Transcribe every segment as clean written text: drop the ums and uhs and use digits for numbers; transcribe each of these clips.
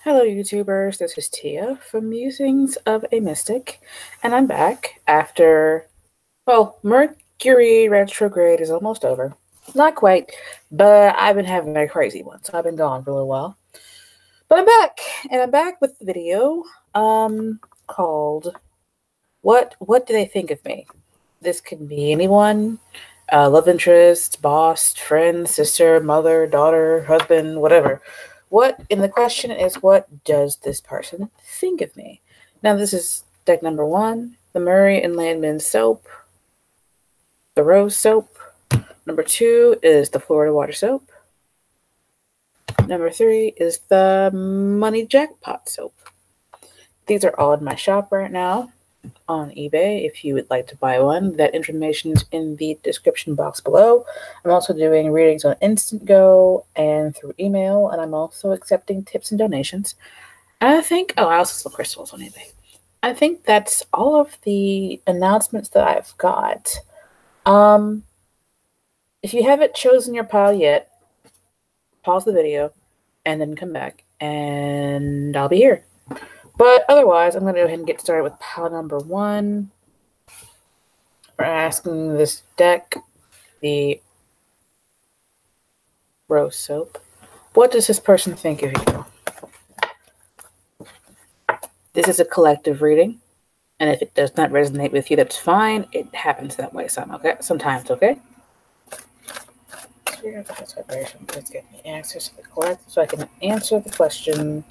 Hello, YouTubers. This is Tia from Musings of a Mystic, and I'm back after, well, Mercury retrograde is almost over. Not quite, but I've been having a crazy one, so I've been gone for a little while. But I'm back, and I'm back with the video called What Do They Think of Me? This can be anyone, love interest, boss, friend, sister, mother, daughter, husband, whatever. And the question is, what does this person think of me? Now, this is deck number one, the Murray and Landman soap, the rose soap. Number two is the Florida water soap. Number three is the money jackpot soap. These are all in my shop right now on eBay if you would like to buy one. That information is in the description box below. I'm also doing readings on Instant Go and through email, and I'm also accepting tips and donations. And I also sell crystals on eBay. I think that's all of the announcements that I've got. If you haven't chosen your pile yet, pause the video and then come back and I'll be here. But otherwise, I'm going to go ahead and get started with pile number one. We're asking this deck, the rose soap, what does this person think of you? This is a collective reading, and if it does not resonate with you, that's fine. It happens that way sometimes, okay? Let's get the answers to the collective so I can answer the question,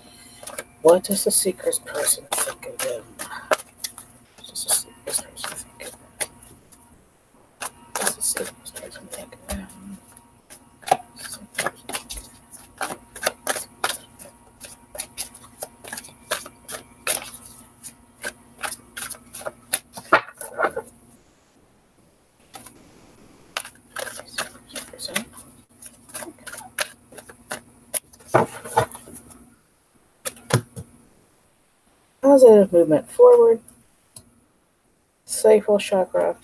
what does the seeker's person think of them? What does the seeker's person think of them? What does the seeker's person think of them? Positive movement forward, sacral chakra,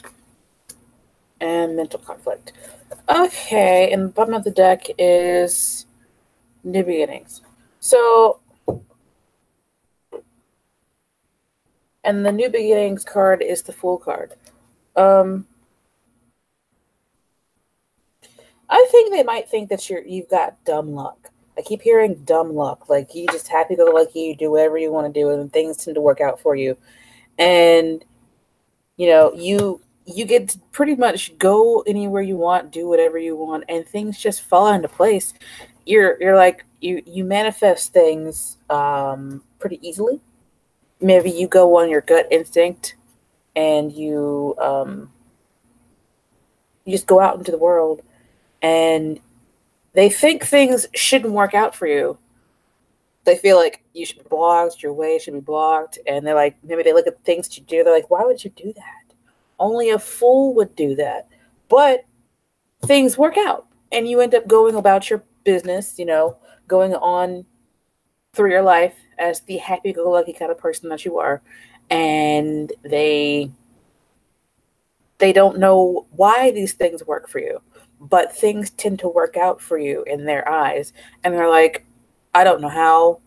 and mental conflict. Okay, and the bottom of the deck is new beginnings. So, and the new beginnings card is the Fool card. I think they might think that you've got dumb luck. I keep hearing dumb luck, like you just happy-go-lucky, you do whatever you want to do, and things tend to work out for you. And you know, you get to pretty much go anywhere you want, do whatever you want, and things just fall into place. You're like you manifest things pretty easily. Maybe you go on your gut instinct, and you just go out into the world, and they think things shouldn't work out for you. They feel like you should be blocked, your way should be blocked, and they're like, maybe they look at things that you do, they're like, why would you do that? Only a fool would do that. But things work out, and you end up going about your business, going on through your life as the happy-go-lucky kind of person that you are, and they don't know why these things work for you, but things tend to work out for you in their eyes, and they're like, I don't know how,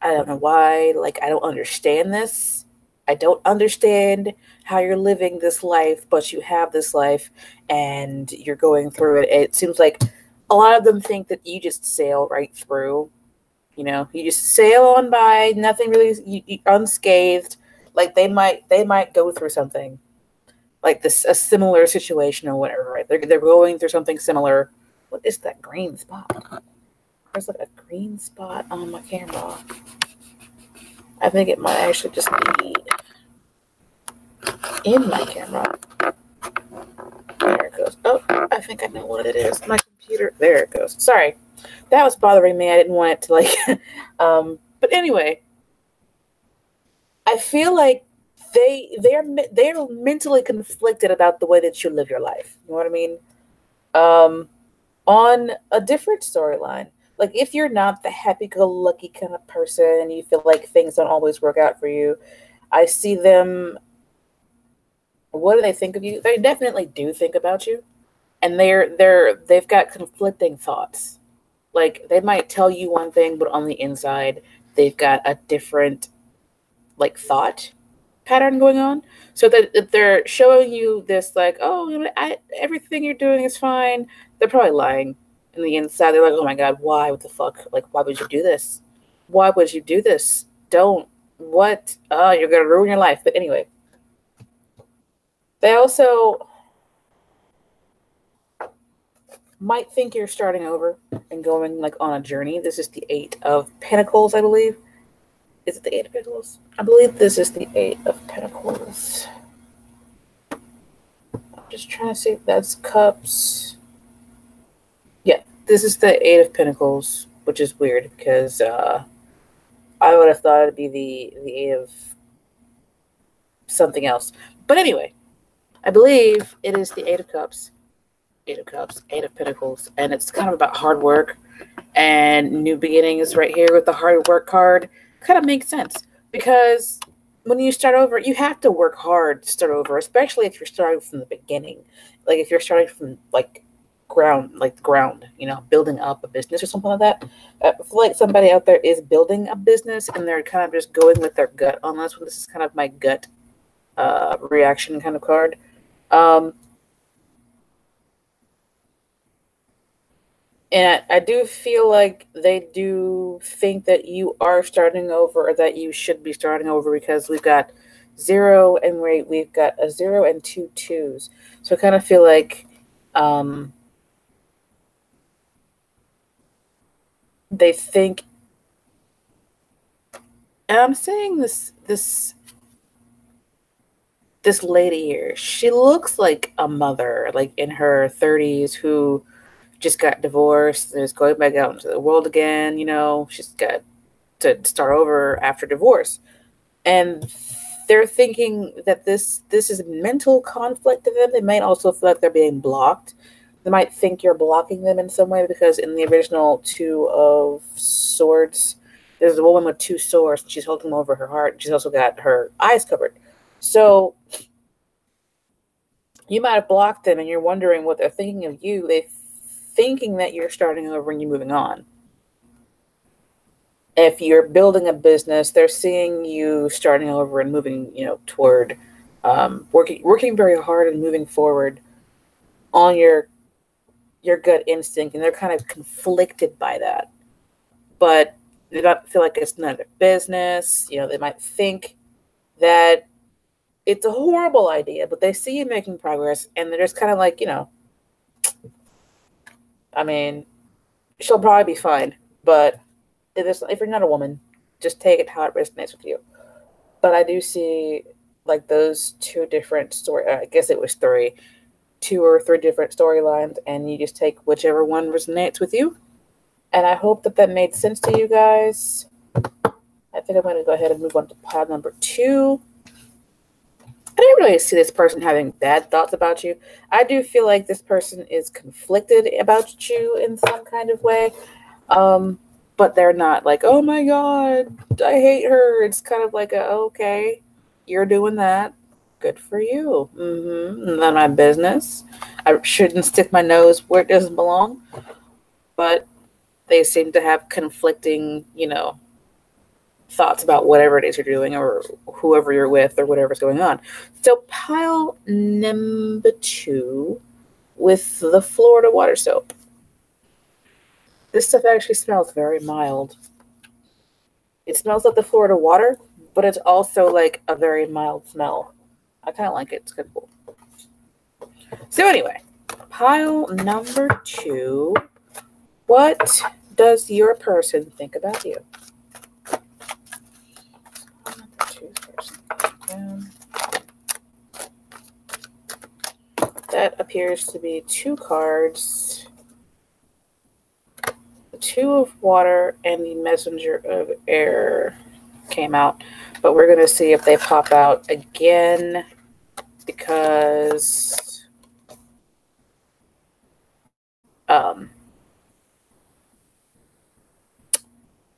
I don't know why, like, I don't understand this. I don't understand how you're living this life, but you have this life and you're going through it. It seems like a lot of them think that you just sail right through. You just sail on by, nothing really, you unscathed. Like they might go through something like this, a similar situation or whatever, right? They're going through something similar. What is that green spot? There's like a green spot on my camera. I think it might actually just be in my camera. There it goes. Oh, I think I know what it is. My computer. There it goes. Sorry. That was bothering me. I didn't want it to like... but anyway, I feel like they're mentally conflicted about the way that you live your life. You know what I mean? On a different storyline, like if you're not the happy-go-lucky kind of person and you feel like things don't always work out for you, I see them. What do they think of you? They definitely do think about you, and they've got conflicting thoughts. Like they might tell you one thing, but on the inside, they've got a different like thought pattern going on. So that if they're showing you this like, oh, you know, everything you're doing is fine, they're probably lying. In the inside, they're like, oh my God, why? What the fuck? Like, why would you do this? Why would you do this? Don't. What? Oh, you're going to ruin your life. But anyway, they also might think you're starting over and going like on a journey. This is the Eight of Pentacles, I believe. Is it the Eight of Pentacles? I believe this is the Eight of Pentacles. I'm just trying to see if that's Cups. Yeah, this is the Eight of Pentacles, which is weird because I would have thought it'd be the Eight of something else. But anyway, I believe it is the Eight of Cups. Eight of Cups, Eight of Pentacles, and it's kind of about hard work and new beginnings right here with the hard work card. Kind of makes sense because when you start over, you have to work hard to start over, especially if you're starting from the beginning. Like if you're starting from like ground, you know, building up a business or something like that. I feel like somebody out there is building a business and they're kind of just going with their gut on this one. This is kind of my gut reaction kind of card. And I do feel like they do think that you are starting over or that you should be starting over because we've got 0 and we've got a 0 and 2 2s. So I kind of feel like they think, and I'm saying this lady here, she looks like a mother, like in her 30s, who just got divorced and is going back out into the world again. You know, she's got to start over after divorce. And they're thinking that this is mental conflict to them. They might also feel like they're being blocked. They might think you're blocking them in some way because in the original Two of Swords, there's a woman with 2 swords. And she's holding them over her heart. She's also got her eyes covered. So you might have blocked them and you're wondering what they're thinking of you. They're thinking that you're starting over and you're moving on. If you're building a business, they're seeing you starting over and moving, you know, toward working very hard and moving forward on your gut instinct, and they're kind of conflicted by that. But they don't feel like it's none of their business. You know, they might think that it's a horrible idea, but they see you making progress, and they're just kind of like, you know, I mean, she'll probably be fine, but if you're not a woman, just take it how it resonates with you. But I do see like those 2 different I guess it was 2 or 3 different storylines, and you just take whichever one resonates with you. And I hope that made sense to you guys. I think I'm going to go ahead and move on to pile number 2. I didn't really see this person having bad thoughts about you. I do feel like this person is conflicted about you in some kind of way. But they're not like, oh my God, I hate her. It's kind of like, okay, you're doing that. Good for you. None of my business. I shouldn't stick my nose where it doesn't belong. But they seem to have conflicting, you know, thoughts about whatever it is you're doing or whoever you're with or whatever's going on. So pile number 2 with the Florida water soap. This stuff actually smells very mild. It smells like the Florida water, but it's also like a very mild smell. I kind of like it. It's kind of cool. So anyway, pile number 2. What does your person think about you? That appears to be 2 cards. The 2 of water and the messenger of air came out. But we're going to see if they pop out again because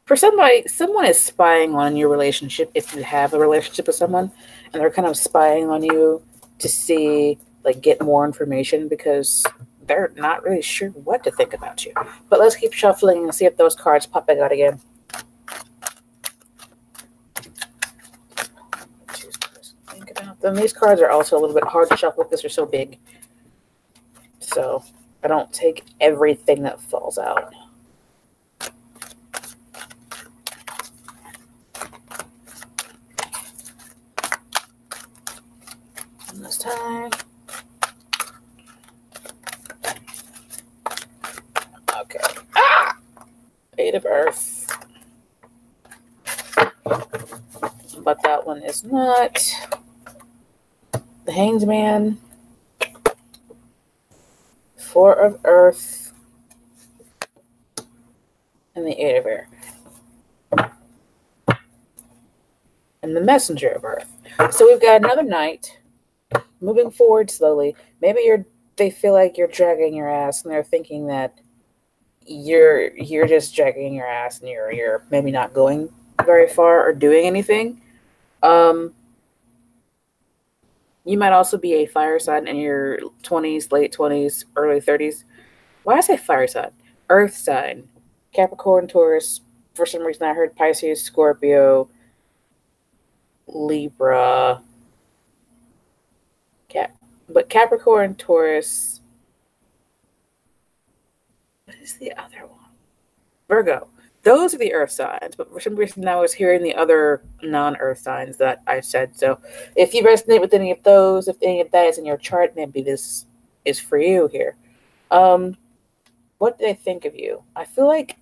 for someone is spying on your relationship if you have a relationship with someone, and they're kind of spying on you to see, like, get more information because they're not really sure what to think about you. But let's keep shuffling and see if those cards pop back out again. Then these cards are also a little bit hard to shuffle because they're so big. So I don't take everything that falls out. And this time. Okay. Ah! 8 of Earth. But that one is not. The Hanged Man. 4 of Earth. And the 8 of Air. And the Messenger of Earth. So we've got another knight moving forward slowly. Maybe they feel like you're dragging your ass, and they're thinking that you're just dragging your ass, and you're maybe not going very far or doing anything. You might also be a fire sign in your 20s, late 20s, early 30s. Why I say fire sign? Earth sign. Capricorn, Taurus. For some reason I heard Pisces, Scorpio, Libra. But Capricorn, Taurus. What is the other one? Virgo. Those are the earth signs, but for some reason I was hearing the other non-earth signs that I said. So if you resonate with any of those, if any of that is in your chart, maybe this is for you here. What do they think of you? I feel like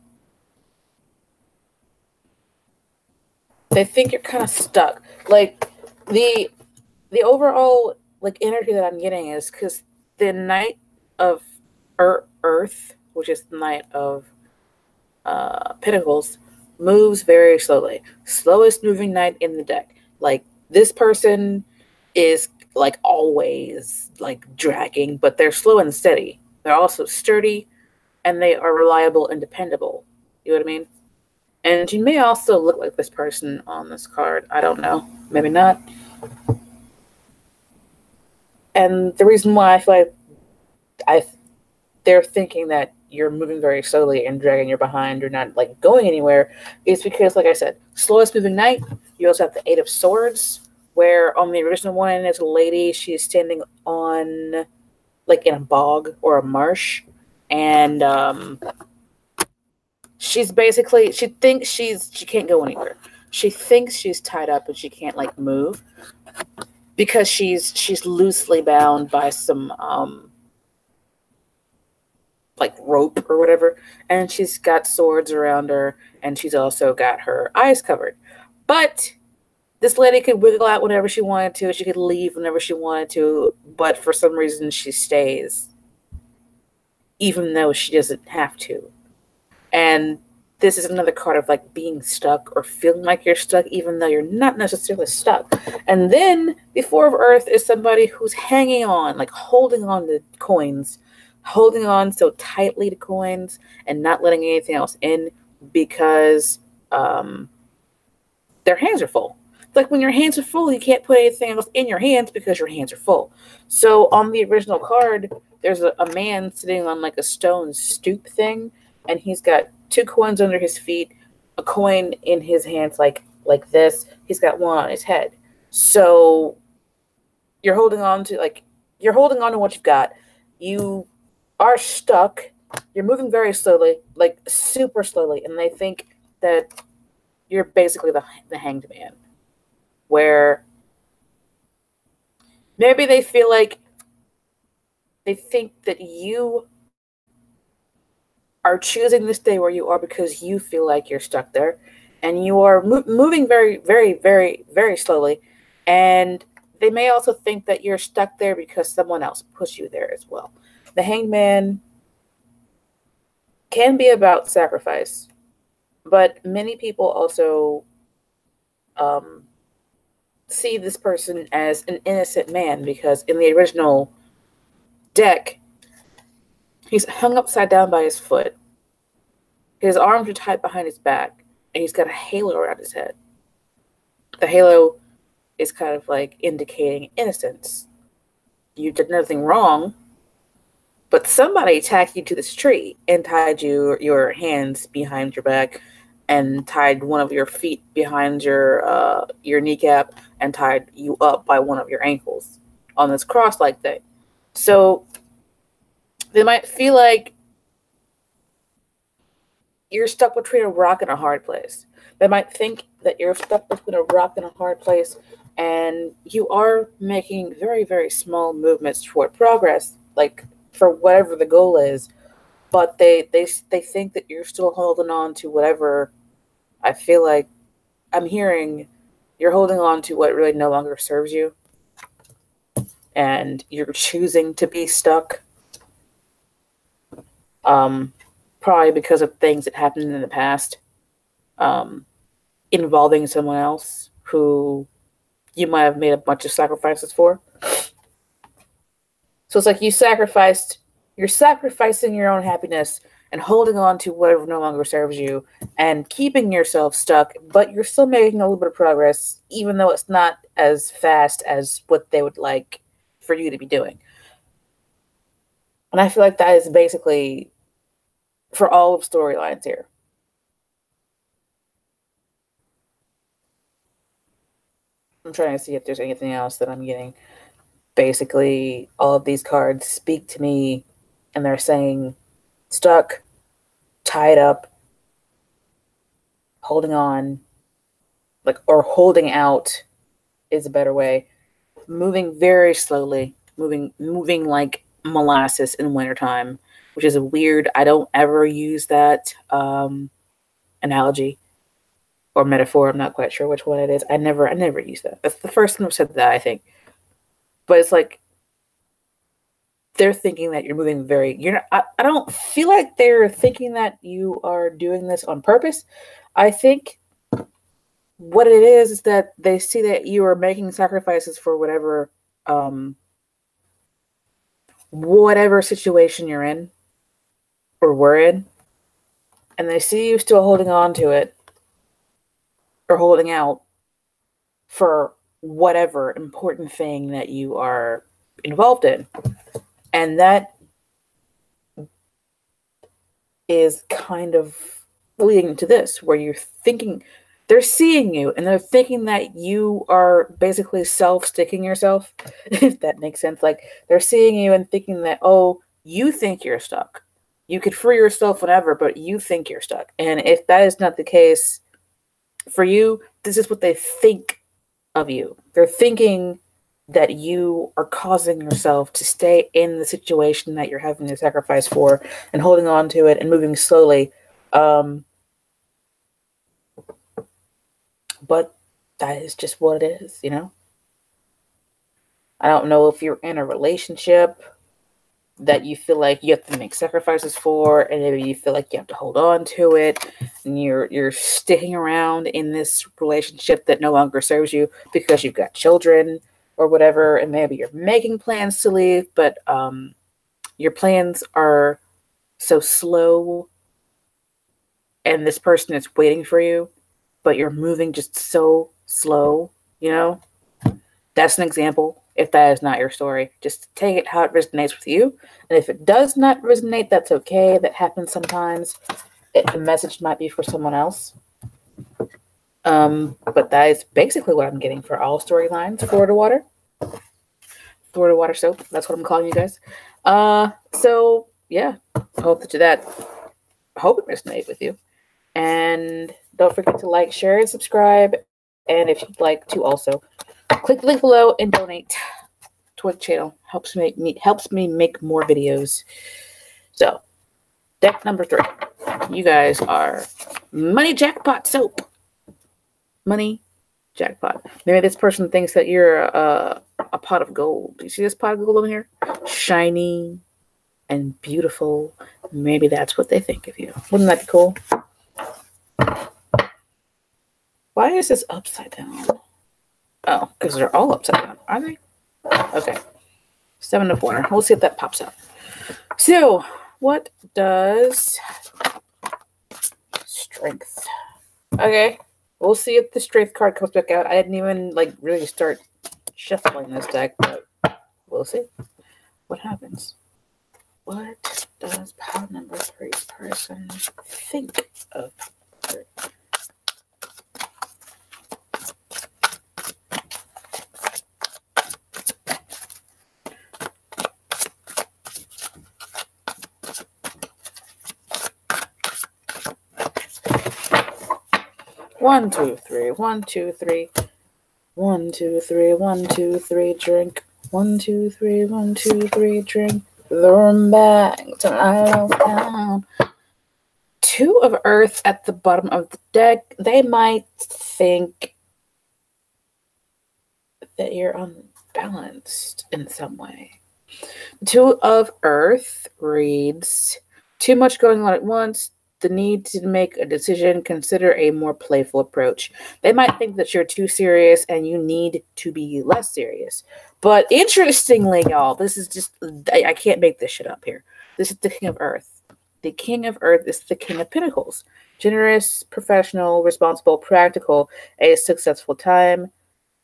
they think you're kind of stuck. Like the overall like energy that I'm getting is because the Knight of Earth, which is the Knight of Pentacles, moves very slowly. Slowest moving knight in the deck. Like this person is like always like dragging, but they're slow and steady. They're also sturdy, and they are reliable and dependable. You know what I mean? And you may also look like this person on this card. I don't know. Maybe not. And the reason why I feel like they're thinking that you're moving very slowly and dragging your behind, you're not like going anywhere, is because, like I said, slowest moving knight. You also have the 8 of Swords, where on the original one is a lady. She's standing on like in a bog or a marsh, and she's basically, she thinks she can't go anywhere. She thinks she's tied up and she can't like move because she's loosely bound by some like rope or whatever, and she's got swords around her, and she's also got her eyes covered. But this lady could wiggle out whenever she wanted to. She could leave whenever she wanted to, but for some reason she stays, even though she doesn't have to. And this is another card of like being stuck or feeling like you're stuck, even though you're not necessarily stuck. And then the 4 of Earth is somebody who's hanging on, like holding on to coins, holding on so tightly to coins and not letting anything else in because their hands are full. It's like when your hands are full, you can't put anything else in your hands because your hands are full. So on the original card, there's a man sitting on like a stone stoop thing, and he's got 2 coins under his feet, a coin in his hands like this. He's got one on his head. So you're holding on to what you've got. You are stuck. You're moving very slowly, like super slowly, and they think that you're basically the Hanged Man, where maybe they feel like they think that you are choosing to stay where you are because you feel like you're stuck there, and you are moving very, very, very, very slowly, and they may also think that you're stuck there because someone else pushed you there as well. The Hanged Man can be about sacrifice, but many people also see this person as an innocent man because in the original deck, he's hung upside down by his foot. His arms are tied behind his back, and he's got a halo around his head. The halo is kind of like indicating innocence. You did nothing wrong, but somebody tacked you to this tree and tied your hands behind your back and tied one of your feet behind your kneecap and tied you up by one of your ankles on this cross-like thing. So they might feel like you're stuck between a rock and a hard place. They might think that you're stuck between a rock and a hard place, and you are making very, very small movements toward progress, like for whatever the goal is. But they think that you're still holding on to whatever. I feel like I'm hearing you're holding on to what really no longer serves you, and you're choosing to be stuck. Probably because of things that happened in the past, involving someone else who you might have made a bunch of sacrifices for. So it's like you're sacrificing your own happiness and holding on to whatever no longer serves you and keeping yourself stuck, but you're still making a little bit of progress, even though it's not as fast as what they would like for you to be doing. And I feel like that is basically for all of storylines here. I'm trying to see if there's anything else that I'm getting. Basically, all of these cards speak to me, and they're saying stuck, tied up, holding on, or holding out is a better way. Moving very slowly, moving like molasses in wintertime, which is a weird, I don't ever use that analogy or metaphor. I'm not quite sure which one it is. I never use that. That's the first time I've said that, I think. But it's like they're thinking that you're moving I don't feel like they're thinking that you are doing this on purpose. I think what it is that they see that you are making sacrifices for whatever situation you're in or we're in, and they see you still holding on to it or holding out for whatever important thing that you are involved in. And that is kind of leading to this, where you're thinking, they're seeing you and they're thinking that you are basically self-sticking yourself, if that makes sense. Like, they're seeing you and thinking that, oh, you think you're stuck. You could free yourself whenever, but you think you're stuck. And if that is not the case for you, this is what they think of you. They're thinking that you are causing yourself to stay in the situation that you're having to sacrifice for and holding on to it and moving slowly. But that is just what it is, you know? I don't know if you're in a relationship that you feel like you have to make sacrifices for, and maybe you feel like you have to hold on to it, and you're sticking around in this relationship that no longer serves you because you've got children or whatever, and maybe you're making plans to leave, but your plans are so slow, and this person is waiting for you, but you're moving just so slow, you know? That's an example. If that is not your story, just take it how it resonates with you. And if it does not resonate, that's okay. That happens sometimes. The message might be for someone else. But that is basically what I'm getting for all storylines. Florida water. Florida water soap. That's what I'm calling you guys. So yeah, I hope it resonated with you. And don't forget to like, share, and subscribe. And if you'd like to also click the link below and donate to the channel. Helps me make more videos. So, deck number 3. You guys are Money Jackpot Soap. Money Jackpot. Maybe this person thinks that you're a pot of gold. Do you see this pot of gold over here? Shiny and beautiful. Maybe that's what they think of you. Wouldn't that be cool? Why is this upside down? Oh, because they're all upside down. Are they? Okay. 7 of Water. We'll see if that pops up. So, what does Strength? Okay. We'll see if the Strength card comes back out. I didn't even, really start shuffling this deck, but we'll see what happens. What does power number 3's person think of her? 1, 2, 3, 1, 2, 3. 1, 2, 3, 1, 2, 3, drink. 1, 2, 3, 1, 2, 3, drink. The room back tonight down. 2 of earth at the bottom of the deck. They might think that you're unbalanced in some way. 2 of earth reads too much going on at once. The need to make a decision, consider a more playful approach. They might think that you're too serious and you need to be less serious. But interestingly, y'all, this is just, I can't make this shit up here. This is the King of Earth. The King of Earth is the King of Pentacles. Generous, professional, responsible, practical, a successful time,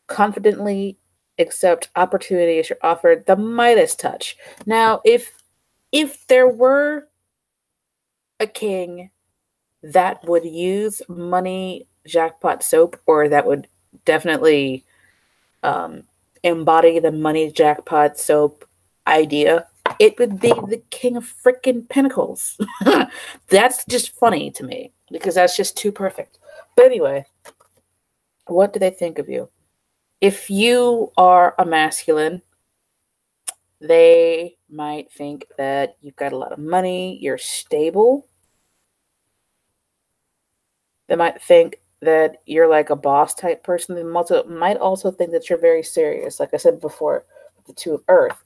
confidently accept opportunities you're offered, the Midas touch. Now, if there were a king that would use money jackpot soap, or that would definitely embody the money jackpot soap idea, it would be the King of freaking Pentacles. That's just funny to me because that's just too perfect. But anyway, what do they think of you? If you are a masculine, they might think that you've got a lot of money, you're stable. They might think that you're like a boss type person. They might also think that you're very serious. Like I said before, with the 2 of earth.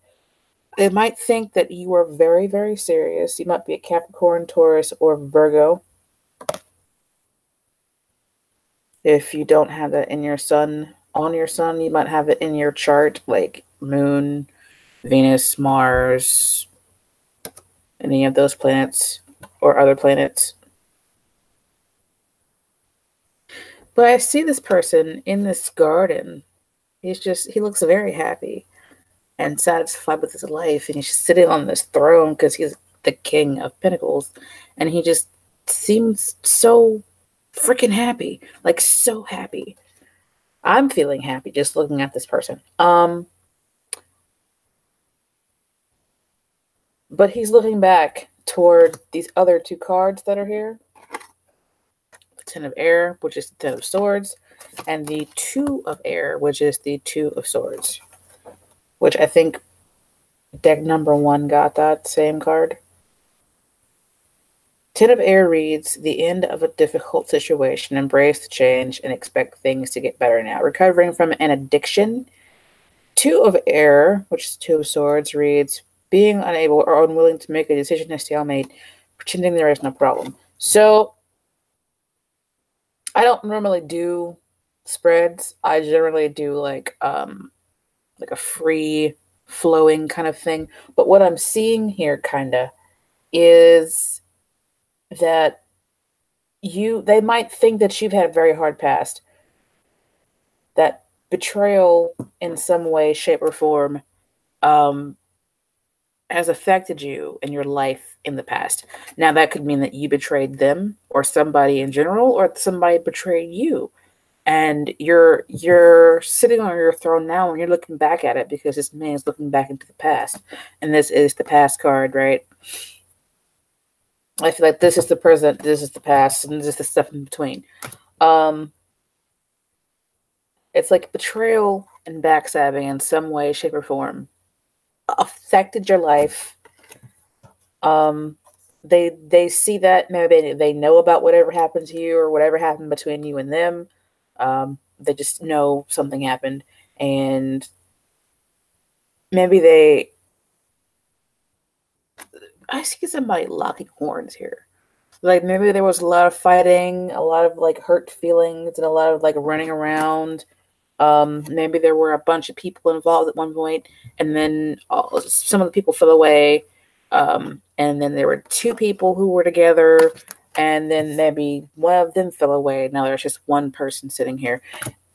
They might think that you are very, very serious. You might be a Capricorn, Taurus, or Virgo. If you don't have that in your sun, on your sun, you might have it in your chart, like Moon, Venus, Mars, any of those planets or other planets. But I see this person in this garden. He looks very happy and satisfied with his life. And he's just sitting on this throne because he's the King of Pentacles. And he just seems so freaking happy. Like, so happy. I'm feeling happy just looking at this person. But he's looking back toward these other 2 cards that are here. The 10 of Air, which is the 10 of Swords, and the 2 of Air, which is the 2 of Swords. Which I think deck number 1 got that same card. 10 of Air reads, the end of a difficult situation. Embrace the change and expect things to get better now. Recovering from an addiction. 2 of Air, which is 2 of Swords, reads, being unable or unwilling to make a decision, a stalemate, pretending there is no problem. So, I don't normally do spreads. I generally do like a free flowing kind of thing. But what I'm seeing here kind of is that they might think that you've had a very hard past. That betrayal in some way, shape, or form has affected you in your life in the past. Now, that could mean that you betrayed them or somebody in general, or somebody betrayed you. And you're sitting on your throne now and you're looking back at it because this man is looking back into the past. And this is the past card, right? I feel like this is the present, this is the past, and this is the stuff in between. It's like betrayal and backstabbing in some way, shape, or form affected your life. They see that, maybe they know about whatever happened to you or whatever happened between you and them. They just know something happened, and maybe I see somebody locking horns here. Like, maybe there was a lot of fighting, a lot of like hurt feelings, and a lot of like running around. Maybe there were a bunch of people involved at one point, and then some of the people fell away. And then there were 2 people who were together, and then maybe one of them fell away. Now there's just one person sitting here.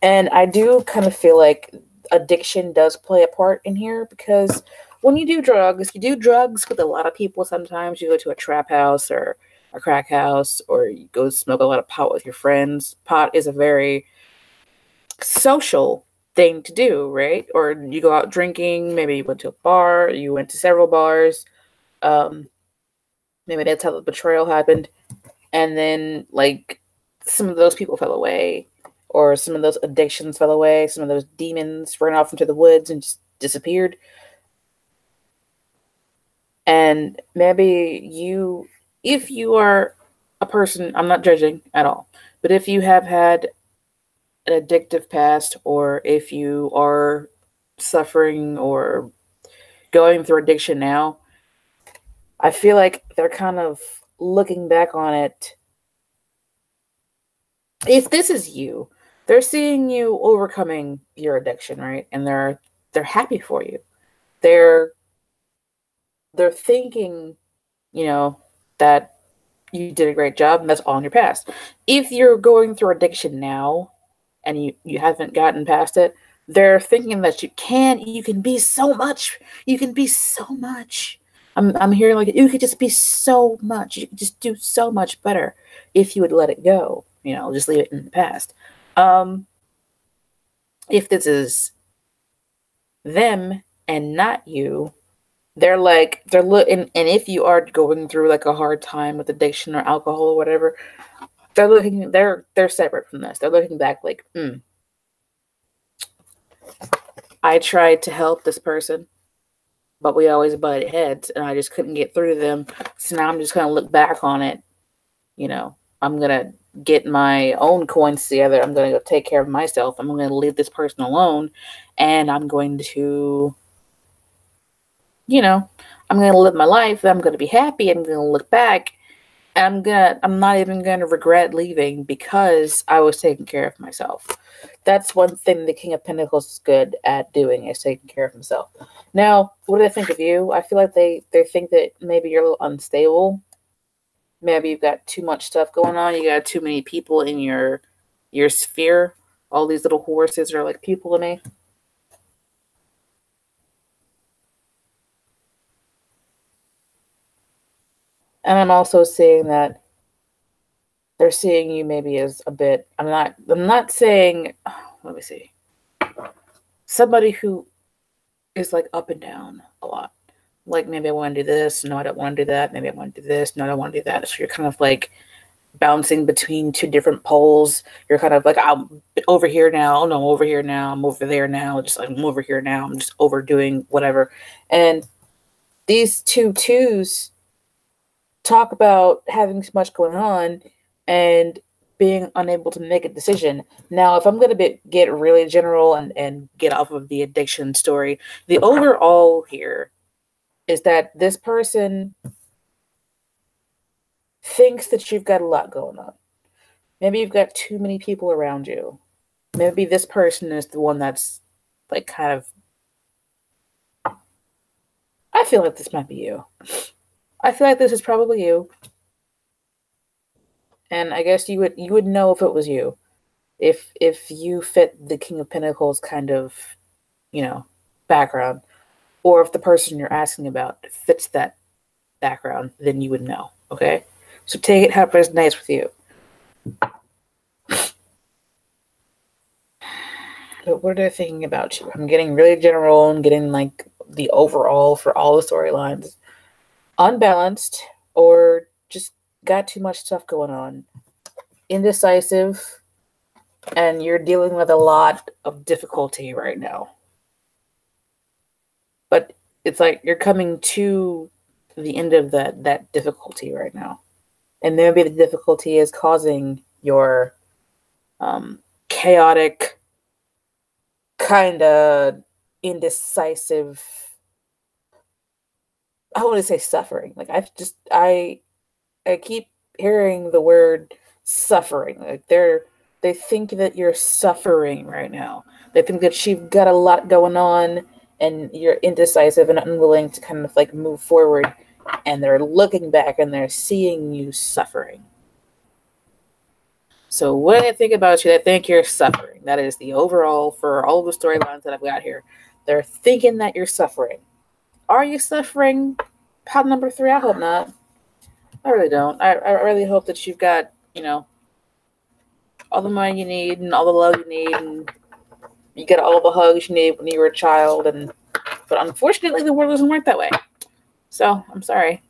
And I do kind of feel like addiction does play a part in here, because when you do drugs with a lot of people. Sometimes you go to a trap house or a crack house, or you go smoke a lot of pot with your friends. Pot is a very social thing to do, right? Or you go out drinking, maybe you went to a bar, you went to several bars. Maybe that's how the betrayal happened. And then, like, some of those people fell away, or some of those addictions fell away, some of those demons ran off into the woods and just disappeared. And maybe you, if you are a person, I'm not judging at all, but if you have had an addictive past, or if you are suffering or going through addiction now, I feel like they're kind of looking back on it. If this is you, they're seeing you overcoming your addiction, right? And they're happy for you. They're they're thinking, you know, that you did a great job and that's all in your past. If you're going through addiction now and you haven't gotten past it, they're thinking that you can be so much. You can be so much. I'm hearing like you could just be so much. You could just do so much better if you would let it go. Just leave it in the past. If this is them and not you, they're looking, and if you are going through like a hard time with addiction or alcohol or whatever, they're separate from this. They're looking back like, I tried to help this person, but we always butted heads and I just couldn't get through to them. So now I'm just going to look back on it. I'm going to get my own coins together. I'm going to go take care of myself. I'm going to leave this person alone, and I'm going to, I'm going to live my life. I'm going to be happy. I'm going to look back. I'm not even going to regret leaving because I was taking care of myself. That's one thing the King of Pentacles is good at doing, is taking care of himself. Now, what do they think of you? I feel like they think that maybe you're a little unstable. Maybe you've got too much stuff going on. You got too many people in your sphere. All these little horses are like people to me. And I'm also seeing that they're seeing you maybe as a bit, I'm not saying, let me see, somebody who is like up and down a lot. Like, maybe I want to do this, no, I don't want to do that. Maybe I want to do this, no, I don't want to do that. So you're kind of like bouncing between two different poles. You're kind of like, I'm over here now, oh no, over here now, I'm over there now, just like I'm over here now, I'm just overdoing whatever. And these two twos talk about having so much going on and being unable to make a decision. Now, if I'm going to get really general and get off of the addiction story, the overall here is that this person thinks that you've got a lot going on. Maybe you've got too many people around you. Maybe this person is the one that's like kind of, I feel like this might be you. I feel like this is probably you. And I guess you would know if it was you. If you fit the King of Pentacles kind of, background. Or if the person you're asking about fits that background, then you would know, okay? So take it how it resonates with you. But what are they thinking about you? I'm getting really general and getting like the overall for all the storylines. Unbalanced, or just got too much stuff going on. Indecisive, and you're dealing with a lot of difficulty right now. But it's like you're coming to the end of that difficulty right now. And maybe the difficulty is causing your chaotic, kind of indecisive, I want to say suffering. Like I keep hearing the word suffering. Like they think that you're suffering right now. They think that you've got a lot going on and you're indecisive and unwilling to kind of like move forward, and they're looking back and they're seeing you suffering. So what do they think about you? They think you're suffering. That is the overall for all the storylines that I've got here. They're thinking that you're suffering. Are you suffering? Pile number 3, I hope not. I really don't. I really hope that you've got, all the money you need and all the love you need, and you get all the hugs you need when you were a child. But unfortunately, the world doesn't work that way. So I'm sorry.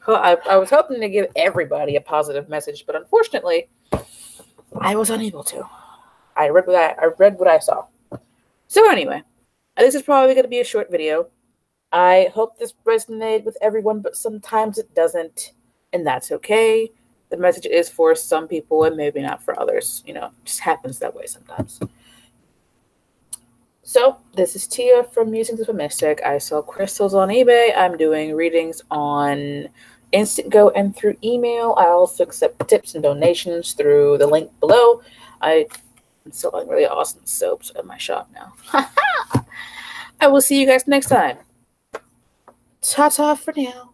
I was hoping to give everybody a positive message, but unfortunately, I was unable to. I read what I saw. So anyway, this is probably going to be a short video. I hope this resonated with everyone, but sometimes it doesn't, and that's okay. The message is for some people and maybe not for others. You know, it just happens that way sometimes. So, this is Tia from Musings of a Mystic. I sell crystals on eBay. I'm doing readings on Instant Go and through email. I also accept tips and donations through the link below. I'm selling really awesome soaps at my shop now. I will see you guys next time. Ta-ta for now.